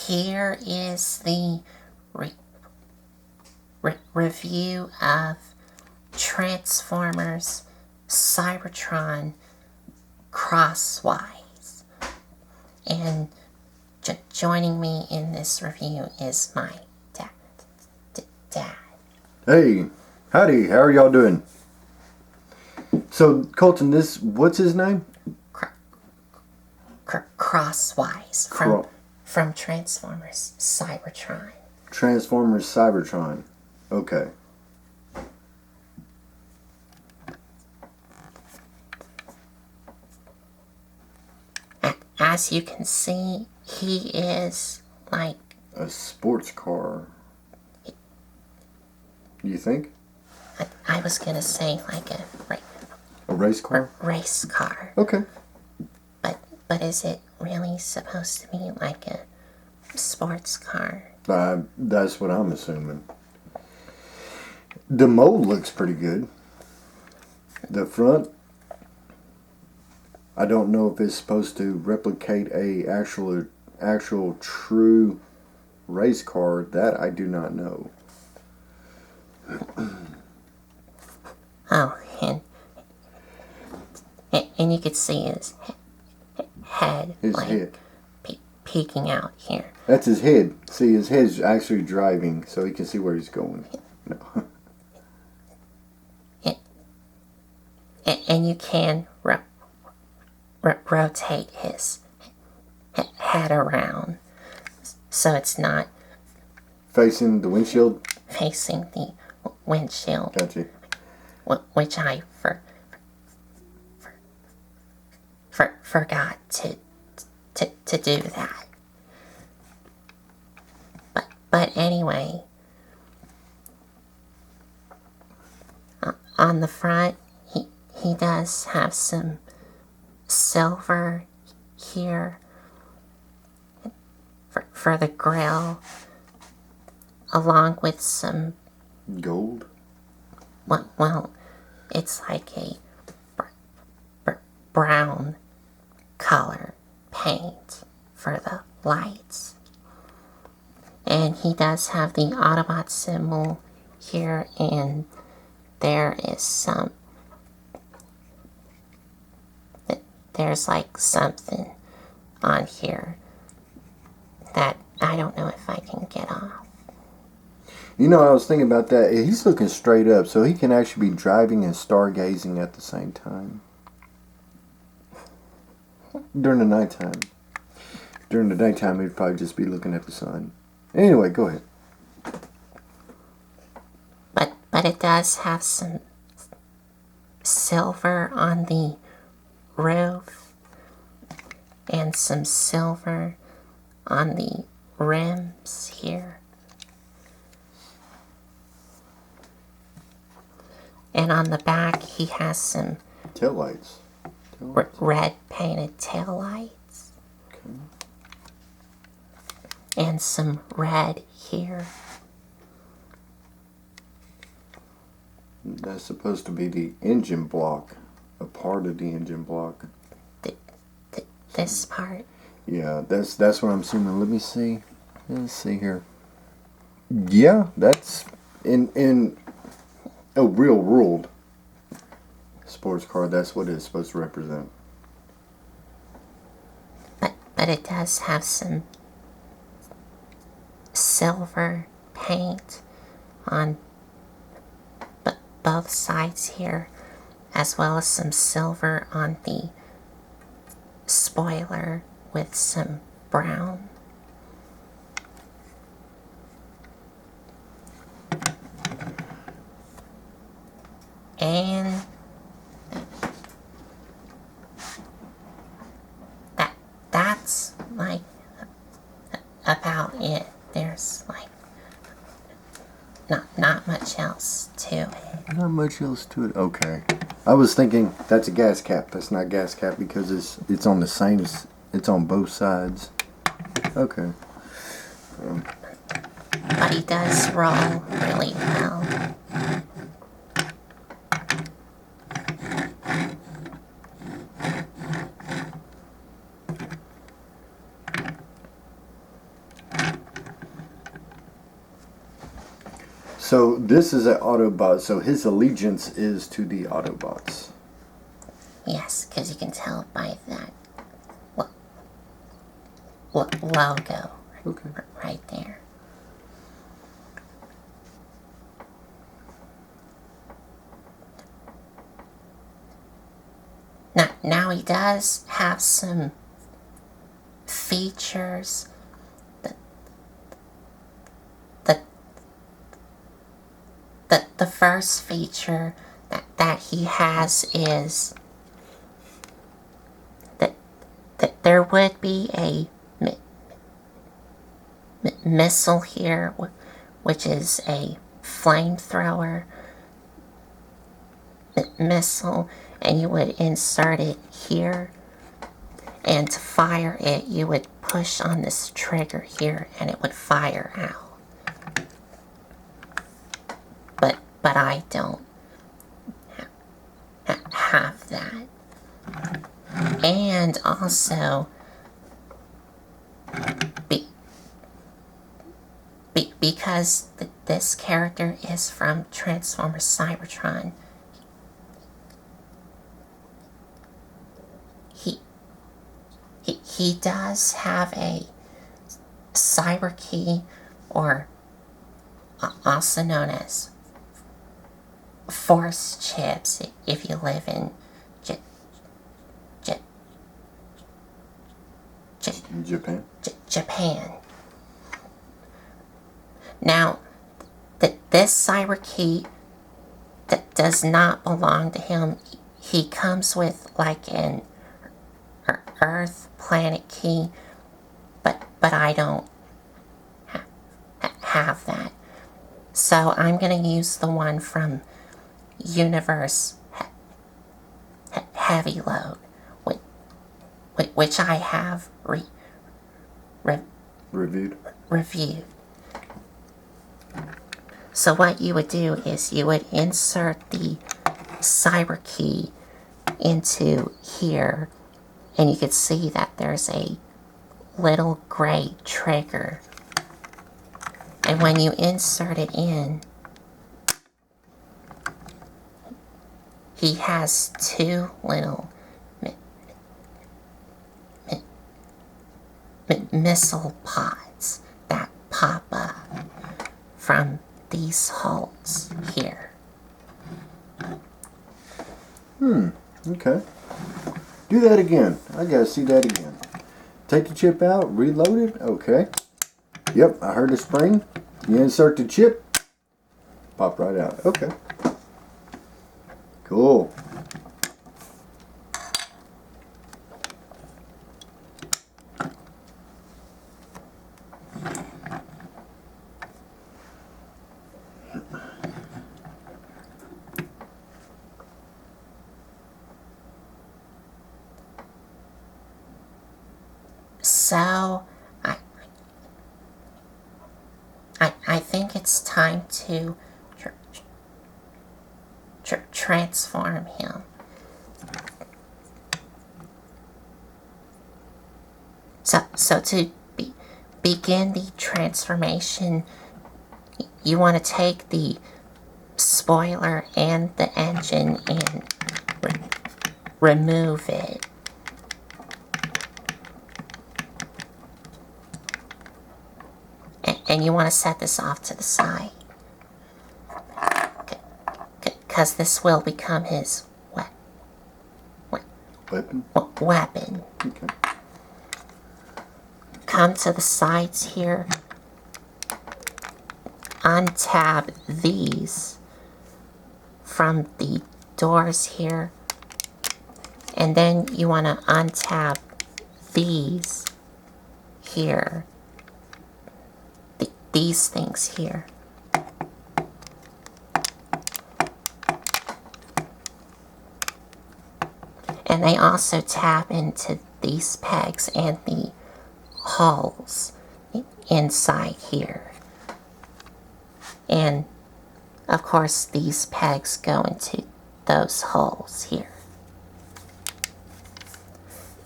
here is the review of Transformers Cybertron Crosswise. And joining me in this review is my dad. Hey, howdy, how are y'all doing? So, Colton, what's his name? Crosswise from Transformers Cybertron. Transformers Cybertron. Okay. As you can see, he is like a sports car. You think? I was gonna say like a race car? Race car. Okay. But is it really supposed to be like a sports car? That's what I'm assuming. The mold looks pretty good. The front, I don't know if it's supposed to replicate a actual true race car. That I do not know. Oh, and you could see his head, peeking out here. That's his head. See, his head's actually driving, so he can see where he's going. No. And you can rotate his head around, so it's not facing the windshield. Facing the windshield. Gotcha. Which I forgot to do that. But anyway, on the front, he does have some silver here for the grill, along with some gold. Well, it's like a brown color paint for the lights. And he does have the Autobot symbol here, and there is there's like something on here that I don't know if I can get off. You know, I was thinking about that. He's looking straight up, so he can actually be driving and stargazing at the same time. During the nighttime. During the daytime, he'd probably just be looking at the sun. Anyway, go ahead. But it does have some silver on the roof and some silver on the rims here. And on the back, he has some taillights. Red painted taillights. Okay. And some red here. That's supposed to be the engine block. A part of the engine block. This part? Yeah, that's what I'm assuming. Let me see. Let's see here. Yeah, that's in a real world sports car. That's what it's supposed to represent. But it does have some silver paint on both sides here, as well as some silver on the spoiler with some brown. And that's like about it. There's like not much else to it. Not much else to it. Okay. I was thinking that's a gas cap. That's not gas cap because it's on the same. It's on both sides. Okay. But he does roll really well. So this is an Autobot, so his allegiance is to the Autobots. Yes, because you can tell by that logo Okay. right there. Now he does have some features. The first feature that he has is that there would be a missile here, which is a flamethrower missile, and you would insert it here, and to fire it you would push on this trigger here and it would fire out. But I don't have that. And also because this character is from Transformers Cybertron, he does have a cyber key, or also known as force chips, if you live in Japan. Now, this cyber key that does not belong to him. He comes with like an Earth planet key, but I don't have that. So I'm going to use the one from Universe Heavy Load, which I have reviewed. So what you would do is you would insert the cyber key into here, and you could see that there's a little gray trigger. And when you insert it in, he has two little missile pods that pop up from these holes here. Okay. Do that again. I gotta see that again. Take the chip out, reload it. Okay. Yep, I heard the spring. You insert the chip, pop right out. Okay. Cool. So, I think it's time to transform him. So to begin the transformation, you want to take the spoiler and the engine and remove it. And you want to set this off to the side, because this will become his weapon. Okay. Come to the sides here, untab these from the doors here, and then you want to untab these here. These things here. And they also tap into these pegs and the holes inside here. And of course these pegs go into those holes here.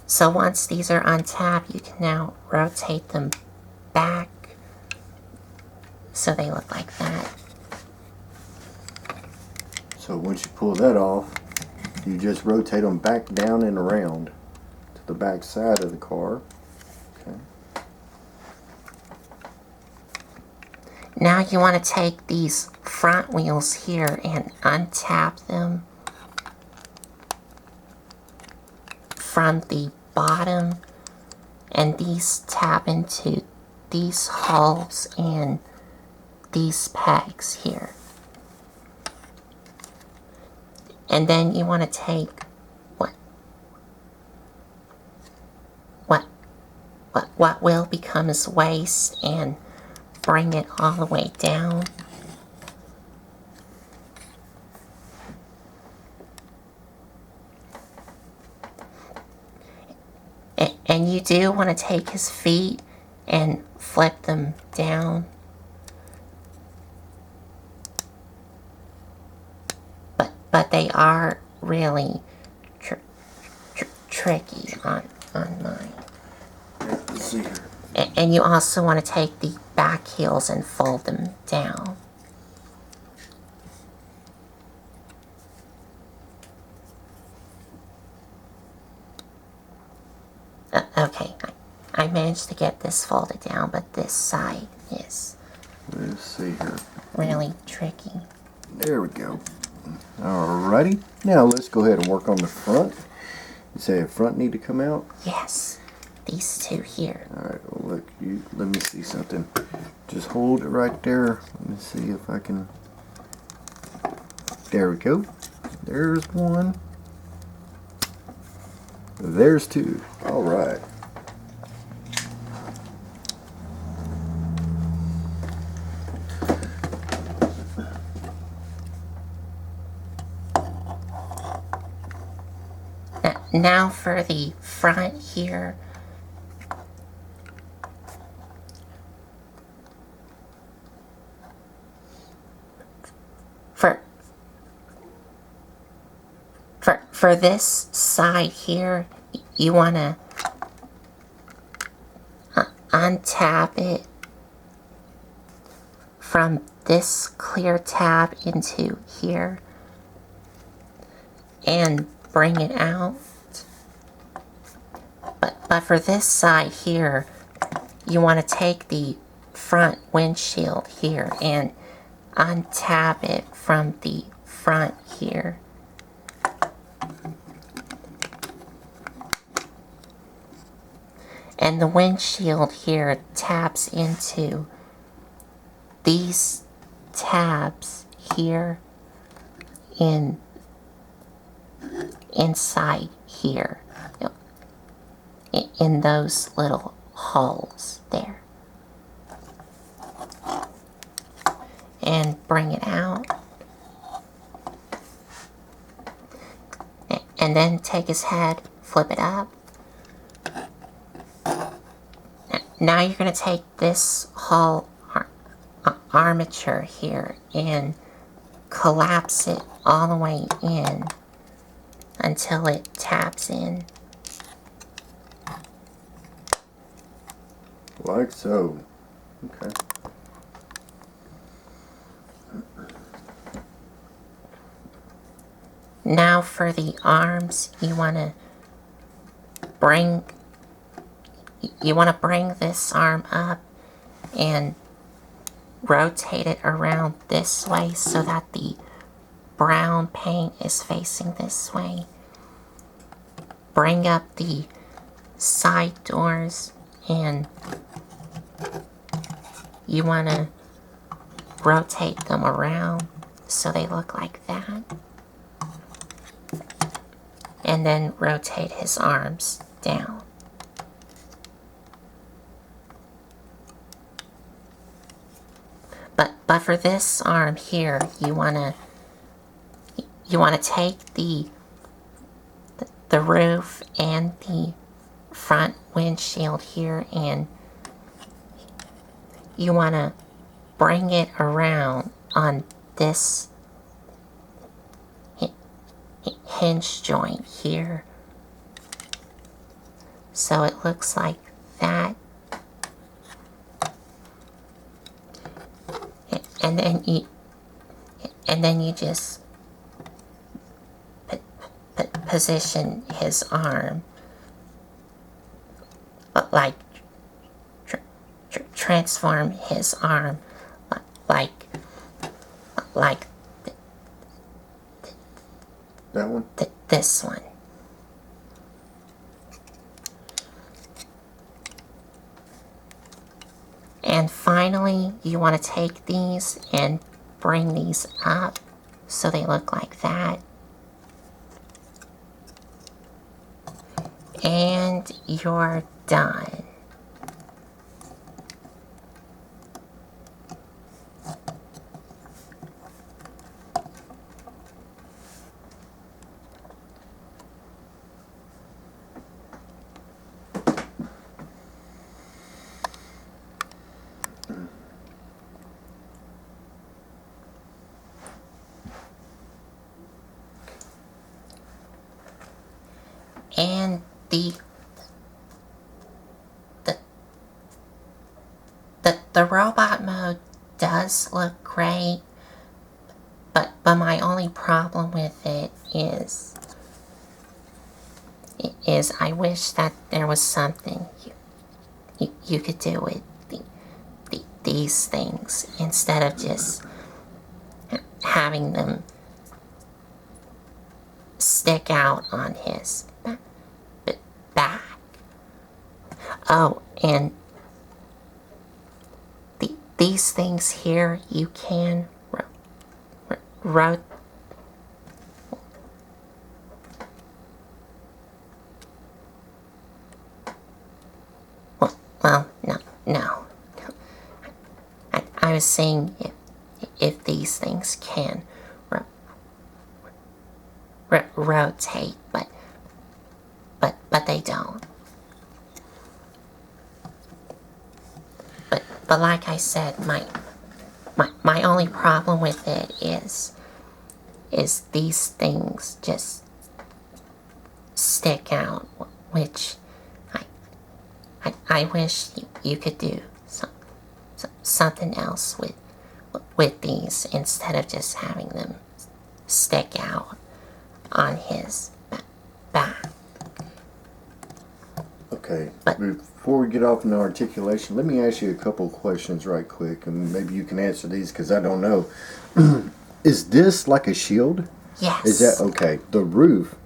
So once these are untapped, you can now rotate them back so they look like that. So once you pull that off, you just rotate them back down and around to the back side of the car. Okay. Now you want to take these front wheels here and untap them from the bottom, and these tap into these holes and these pegs here. And then you want to take what will become his waist and bring it all the way down. And you do want to take his feet and flip them down. But they are really tricky on mine. Let's see here. And you also want to take the back heels and fold them down. Okay, I managed to get this folded down, but this side is Let's see here. really tricky. There we go. Alrighty. Now let's go ahead and work on the front. You say the front need to come out? Yes, these two here. Alright, well, look, let me see something. Just hold it right there. Let me see if I can. There we go. There's one. There's two. Alright. Now for the front here. For this side here, you want to untap it from this clear tab into here and bring it out. But for this side here, you want to take the front windshield here and untap it from the front here. And the windshield here taps into these tabs here inside here, in those little holes there, and bring it out, and then take his head, flip it up. Now you're going to take this whole armature here and collapse it all the way in until it taps in. Like so. Okay. Now for the arms, you want to bring this arm up and rotate it around this way so that the brown paint is facing this way. Bring up the side doors and you want to rotate them around so they look like that. And then rotate his arms down. But for this arm here, you wanna take the roof and the front windshield here, and you wanna bring it around on this hinge joint here, so it looks like that. And then you just position his arm, like transform his arm like That one? this one. And finally, you want to take these and bring these up so they look like that. And you're done. And the robot mode does look great, but my only problem with it is I wish that there was something you could do with these things instead of just having them stick out on his back. Oh, and these things here you can rotate. Well, no. I was saying if these things can rotate, but they don't. But like I said, my only problem with it is these things just stick out, which I wish you could do something else with these instead of just having them stick out on his back. Okay, before we get off into articulation, let me ask you a couple questions right quick, and maybe you can answer these because I don't know. Is this like a shield? Yes. Is that okay? The roof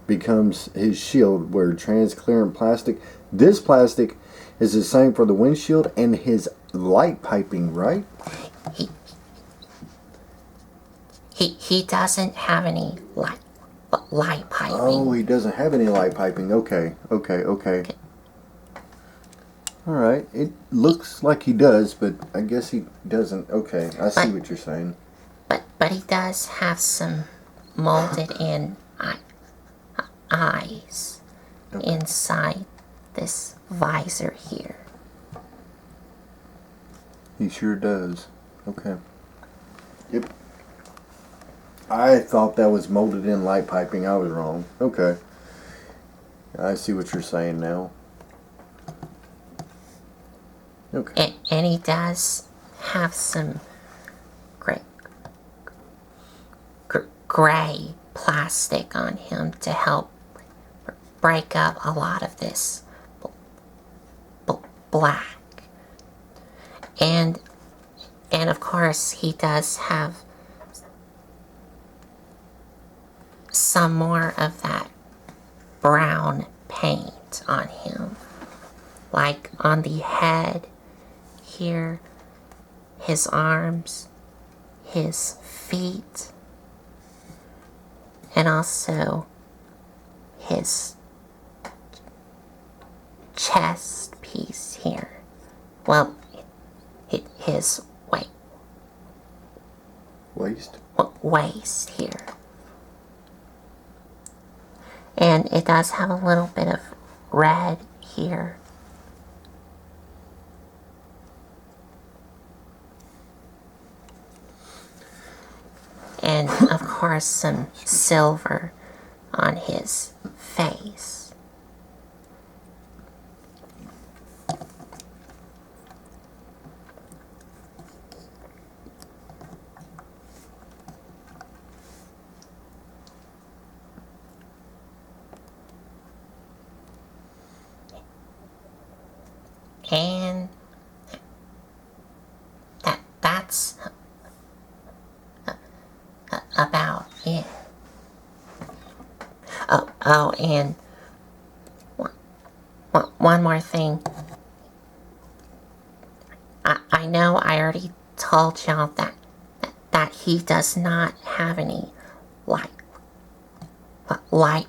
becomes his shield where transparent plastic. This plastic is the same for the windshield and his light piping, right? He doesn't have any light piping. Oh, he doesn't have any light piping. Okay. All right. It looks like he does, but I guess he doesn't. Okay, I see what you're saying. But he does have some molded in eyes inside this visor here. He sure does. Okay. Yep. I thought that was molded in light piping. I was wrong. Okay. I see what you're saying now. Okay. And he does have some gray plastic on him to help break up a lot of this black. And of course he does have some more of that brown paint on him, like on the head here, his arms, his feet, and also his chest piece here. Well, his waist here. And it does have a little bit of red here. And of course some silver on his face. and that's about it. Oh, and one more thing. I know I already told y'all that he does not have any light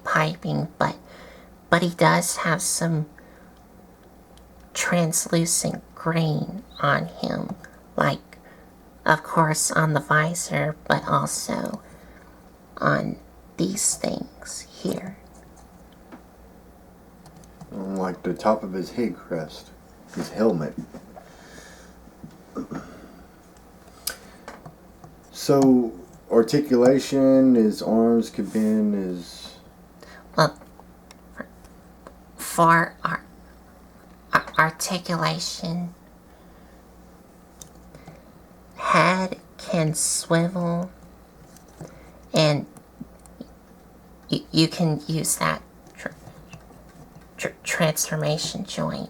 piping, but he does have some translucent green on him, like, of course, on the visor, but also on these things here. Like the top of his head crest, his helmet. So, articulation, his arms could bend, his... Well, for articulation, head can swivel, and you can use that transformation joint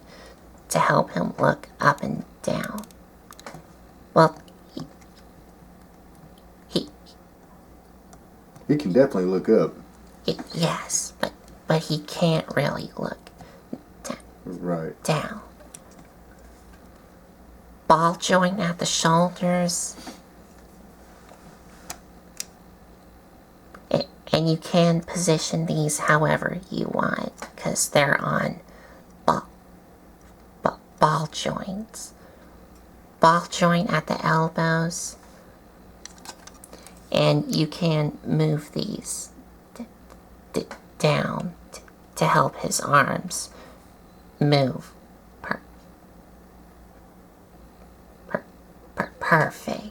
to help him look up and down. Well, He can definitely look up. yes, but he can't really look Right. down. Ball joint at the shoulders, and you can position these however you want because they're on ball joints. Ball joint at the elbows, and you can move these down to help his arms move perfect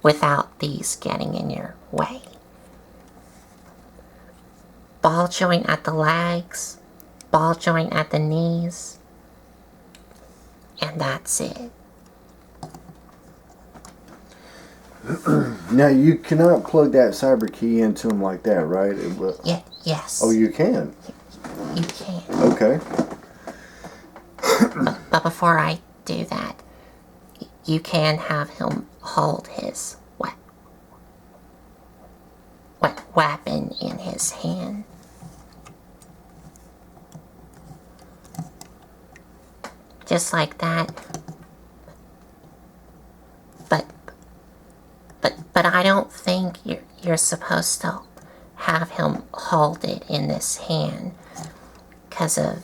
without these getting in your way. Ball joint at the legs, ball joint at the knees, and that's it. Now, you cannot plug that cyber key into him like that, right? It will... Yes. Oh, you can? You can. Okay. But before I do that, you can have him hold his weapon in his hand. Just like that. But I don't think you're supposed to have him hold it in this hand because of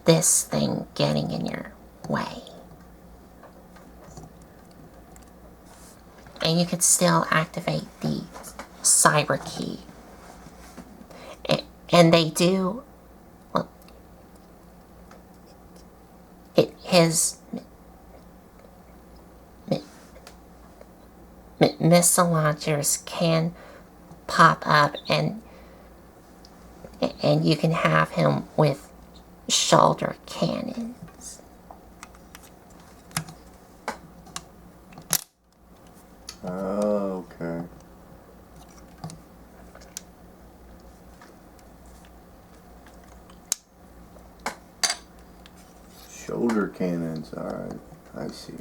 this thing getting in your way. And you could still activate the cyber key. And they do, well, his missile launchers can pop up, and you can have him with shoulder cannons. Oh, okay. Shoulder cannons, alright. I see.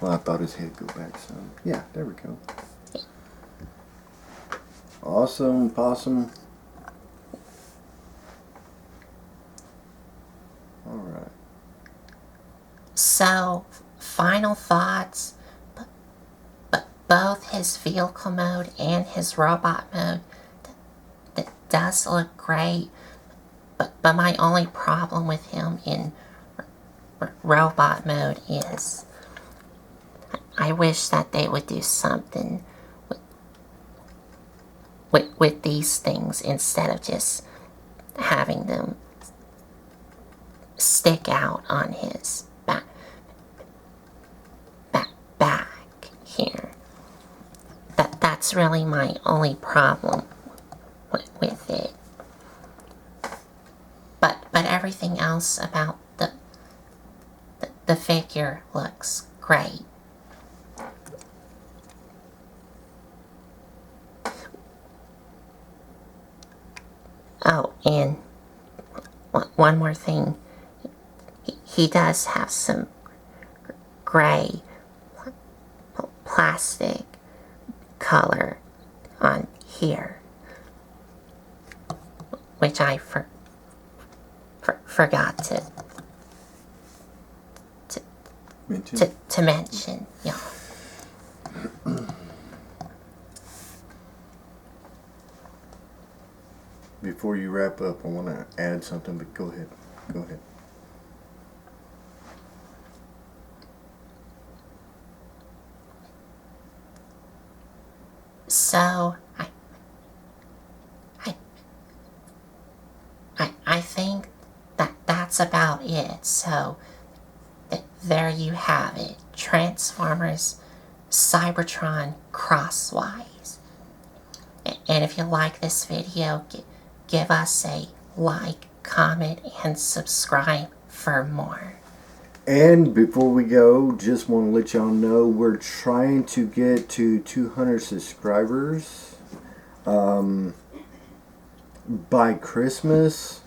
Well, I thought his head would go back some. Yeah, there we go. Awesome, possum. Alright. So, final thoughts. But both his vehicle mode and his robot mode that does look great. But my only problem with him in robot mode is I wish that they would do something with these things instead of just having them stick out on his back here. That's really my only problem with it. But everything else about the figure looks great. Oh, and one more thing. He does have some gray plastic color on here, which I forgot to mention, y'all. Before you wrap up, I want to add something, but go ahead. Go ahead. So, I think that's about it. So, there you have it. Transformers Cybertron Crosswise. And if you like this video, give us a like, comment, and subscribe for more. And before we go, just want to let y'all know we're trying to get to 200 subscribers by Christmas.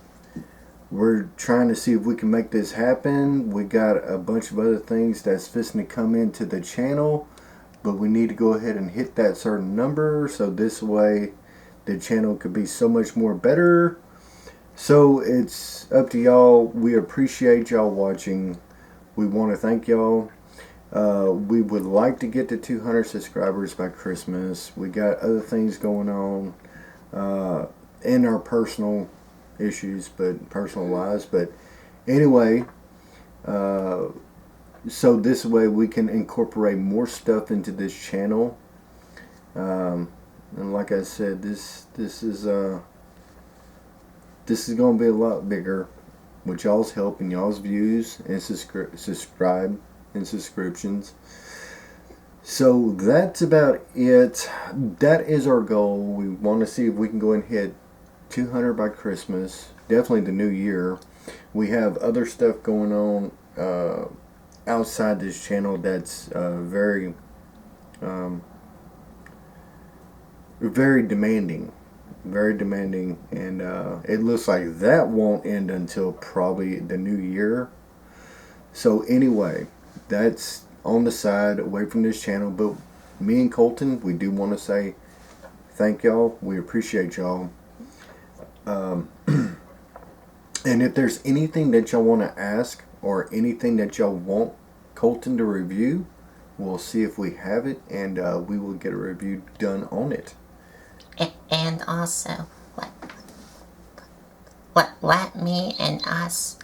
We're trying to see if we can make this happen. We got a bunch of other things that's fixing to come into the channel, but we need to go ahead and hit that certain number so this way the channel could be so much more better. So it's up to y'all. We appreciate y'all watching. We want to thank y'all. We would like to get to 200 subscribers by Christmas. We got other things going on in our personal issues, but personal lives. But anyway, so this way we can incorporate more stuff into this channel. And like I said, this is going to be a lot bigger with y'all's help and y'all's views and subscribe and subscriptions. So that's about it. That is our goal. We want to see if we can go and hit 200 by Christmas. Definitely the new year. We have other stuff going on outside this channel that's very demanding. Very demanding, and it looks like that won't end until probably the new year. So anyway, that's on the side away from this channel, but me and Colton, we do want to say thank y'all. We appreciate y'all. And if there's anything that y'all want to ask or anything that y'all want Colton to review, we'll see if we have it, and we will get a review done on it. And also, let me and us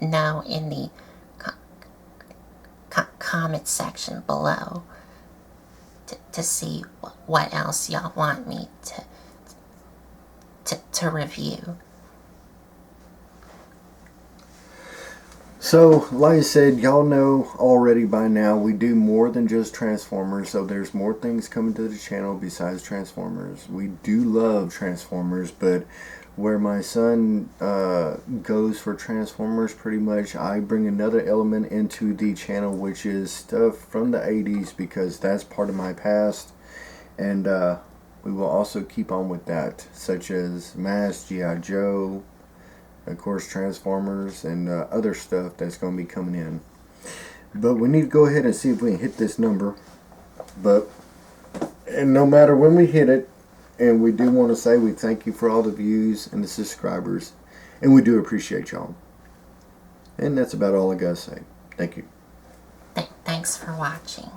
know in the comment section below to see what else y'all want me to review. So, like I said, y'all know already by now, we do more than just Transformers, so there's more things coming to the channel besides Transformers. We do love Transformers, but where my son goes for Transformers, pretty much, I bring another element into the channel, which is stuff from the 80s, because that's part of my past, and we will also keep on with that, such as Mask, G.I. Joe, of course Transformers, and other stuff that's going to be coming in. But we need to go ahead and see if we can hit this number. And no matter when we hit it, and we do want to say we thank you for all the views and the subscribers, and we do appreciate y'all. And that's about all I gotta say. Thank you. Thanks for watching.